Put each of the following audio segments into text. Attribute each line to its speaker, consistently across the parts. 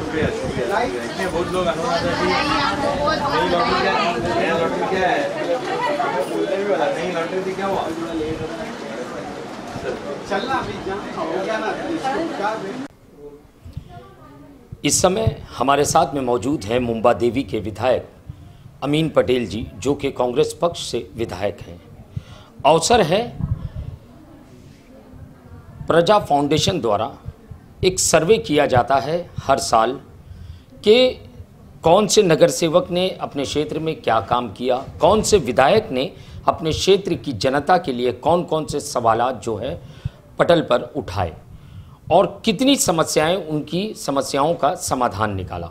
Speaker 1: शुक्रिया शुक्रिया। बहुत लोग अनुराधा जी नई लॉटरी क्या है नई लॉटरी थी क्या हुआ चलना अभी हो गया ना।
Speaker 2: इस समय हमारे साथ में मौजूद हैं मुंबा देवी के विधायक अमीन पटेल जी, जो कि कांग्रेस पक्ष से विधायक हैं। अवसर है प्रजा फाउंडेशन द्वारा एक सर्वे किया जाता है हर साल कि कौन से नगर सेवक ने अपने क्षेत्र में क्या काम किया, कौन से विधायक ने अपने क्षेत्र की जनता के लिए कौन कौन से सवालात जो है पटल पर उठाए और कितनी समस्याएं, उनकी समस्याओं का समाधान निकाला।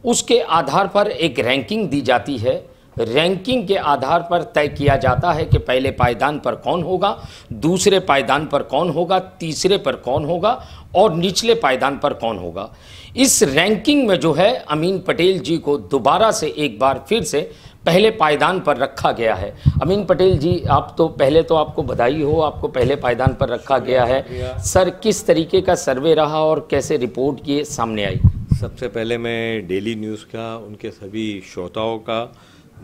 Speaker 2: उसके आधार पर एक रैंकिंग दी जाती है। रैंकिंग के आधार पर तय किया जाता है कि पहले पायदान पर कौन होगा, दूसरे पायदान पर कौन होगा, तीसरे पर कौन होगा और निचले पायदान पर कौन होगा। इस रैंकिंग में जो है अमीन पटेल जी को दोबारा से एक बार फिर से पहले पायदान पर रखा गया है। अमीन पटेल जी, आप तो पहले तो आपको बधाई हो, आपको पहले पायदान पर रखा गया है। सर, किस तरीके का सर्वे रहा और कैसे रिपोर्ट ये सामने आई?
Speaker 3: सबसे पहले मैं डेली न्यूज़ का, उनके सभी श्रोताओं का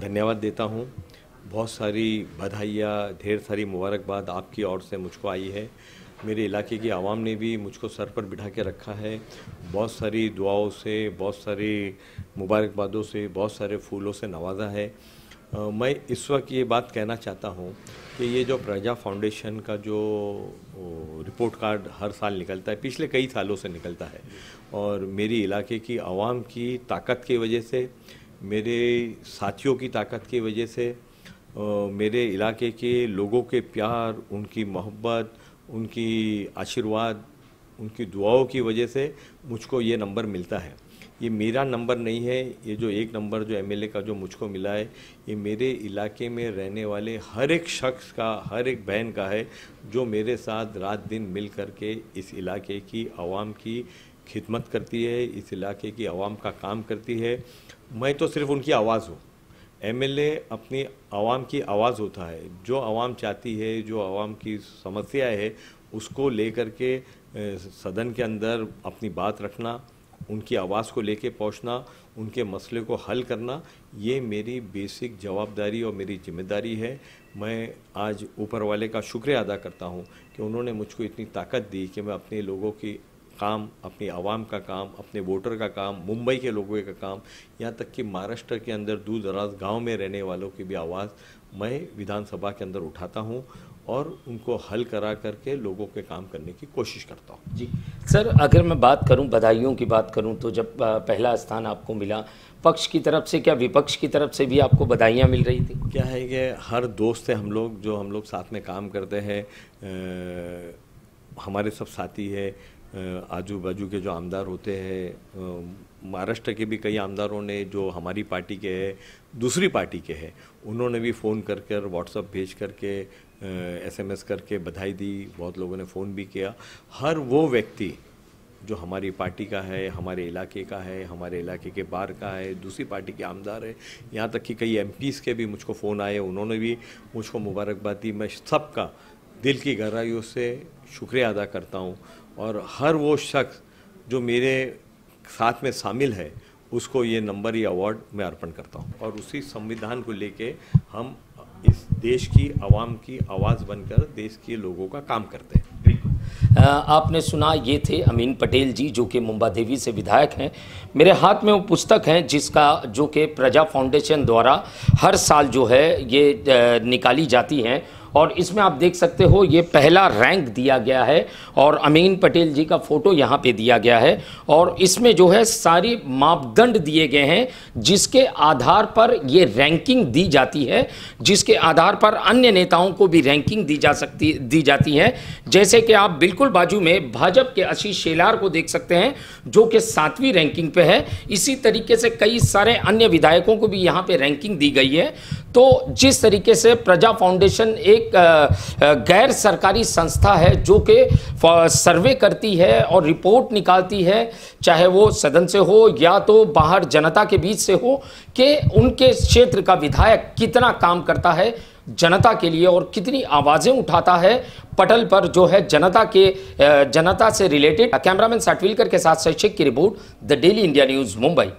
Speaker 3: धन्यवाद देता हूं। बहुत सारी बधाइयाँ, ढेर सारी मुबारकबाद आपकी ओर से मुझको आई है। मेरे इलाके की आवाम ने भी मुझको सर पर बिठा के रखा है। बहुत सारी दुआओं से, बहुत सारी मुबारकबादों से, बहुत सारे फूलों से नवाजा है। मैं इस वक्त ये बात कहना चाहता हूँ कि ये जो प्रजा फाउंडेशन का जो रिपोर्ट कार्ड हर साल निकलता है, पिछले कई सालों से निकलता है, और मेरी इलाके की आवाम की ताकत की वजह से, मेरे साथियों की ताकत की वजह से, मेरे इलाके के लोगों के प्यार, उनकी मोहब्बत, उनकी आशीर्वाद, उनकी दुआओं की वजह से मुझको ये नंबर मिलता है। ये मेरा नंबर नहीं है। ये जो एक नंबर जो एमएलए का जो मुझको मिला है, ये मेरे इलाके में रहने वाले हर एक शख्स का, हर एक बहन का है, जो मेरे साथ रात दिन मिल कर के इस इलाके की आवाम की खिदमत करती है, इस इलाके की आवाम का काम करती है। मैं तो सिर्फ उनकी आवाज़ हूँ। एमएलए अपनी आवाम की आवाज़ होता है। जो आवाम चाहती है, जो आवाम की समस्या है, उसको लेकर के सदन के अंदर अपनी बात रखना, उनकी आवाज़ को लेके पहुंचना, उनके मसले को हल करना, ये मेरी बेसिक जवाबदारी और मेरी जिम्मेदारी है। मैं आज ऊपर वाले का शुक्रिया अदा करता हूं कि उन्होंने मुझको इतनी ताकत दी कि मैं अपने लोगों की काम, अपनी आवाम का काम, अपने वोटर का काम, मुंबई के लोगों का काम, यहाँ तक कि महाराष्ट्र के अंदर दूर दराज गाँव में रहने वालों की भी आवाज़ मैं विधानसभा के अंदर उठाता हूँ और उनको हल करा करके लोगों के काम करने की कोशिश करता हूँ।
Speaker 2: जी सर, अगर मैं बात करूं, बधाइयों की बात करूं, तो जब पहला स्थान आपको मिला, पक्ष की तरफ से क्या विपक्ष की तरफ से भी आपको बधाइयां मिल रही थी?
Speaker 3: क्या है कि हर दोस्त है हम लोग, जो हम लोग साथ में काम करते हैं, हमारे सब साथी है, आजू बाजू के जो आमदार होते हैं, महाराष्ट्र के भी कई आमदारों ने जो हमारी पार्टी के हैं, दूसरी पार्टी के हैं, उन्होंने भी फ़ोन कर कर, व्हाट्सअप भेज करके, एसएमएस करके बधाई दी। बहुत लोगों ने फ़ोन भी किया। हर वो व्यक्ति जो हमारी पार्टी का है, हमारे इलाके का है, हमारे इलाके के बाहर का है, दूसरी पार्टी के आमदार है, यहाँ तक कि कई एमपीज़ के भी मुझको फ़ोन आए, उन्होंने भी मुझको मुबारकबाद दी। मैं सबका दिल की गहराइयों से शुक्रिया अदा करता हूँ, और हर वो शख्स जो मेरे साथ में शामिल है, उसको ये नंबर, ये अवार्ड मैं अर्पण करता हूँ। और उसी संविधान को लेके हम इस देश की आवाम की आवाज़ बनकर देश के लोगों का काम करते हैं।
Speaker 2: आपने सुना, ये थे अमीन पटेल जी, जो कि मुंबा देवी से विधायक हैं। मेरे हाथ में वो पुस्तक है जो कि प्रजा फाउंडेशन द्वारा हर साल जो है ये निकाली जाती हैं, और इसमें आप देख सकते हो ये पहला रैंक दिया गया है और अमीन पटेल जी का फ़ोटो यहाँ पे दिया गया है, और इसमें जो है सारी मापदंड दिए गए हैं जिसके आधार पर ये रैंकिंग दी जाती है, जिसके आधार पर अन्य नेताओं को भी रैंकिंग दी जाती है। जैसे कि आप बिल्कुल बाजू में भाजपा के आशीष शेलार को देख सकते हैं, जो कि 7वीं रैंकिंग पे है। इसी तरीके से कई सारे अन्य विधायकों को भी यहाँ पे रैंकिंग दी गई है। तो जिस तरीके से प्रजा फाउंडेशन एक गैर सरकारी संस्था है जो कि सर्वे करती है और रिपोर्ट निकालती है, चाहे वो सदन से हो या तो बाहर जनता के बीच से हो, कि उनके क्षेत्र का विधायक कितना काम करता है जनता के लिए और कितनी आवाज़ें उठाता है पटल पर, जो है जनता से रिलेटेड। कैमरामैन साटविलकर के साथ शैक्षिक की report, the daily India news, Mumbai.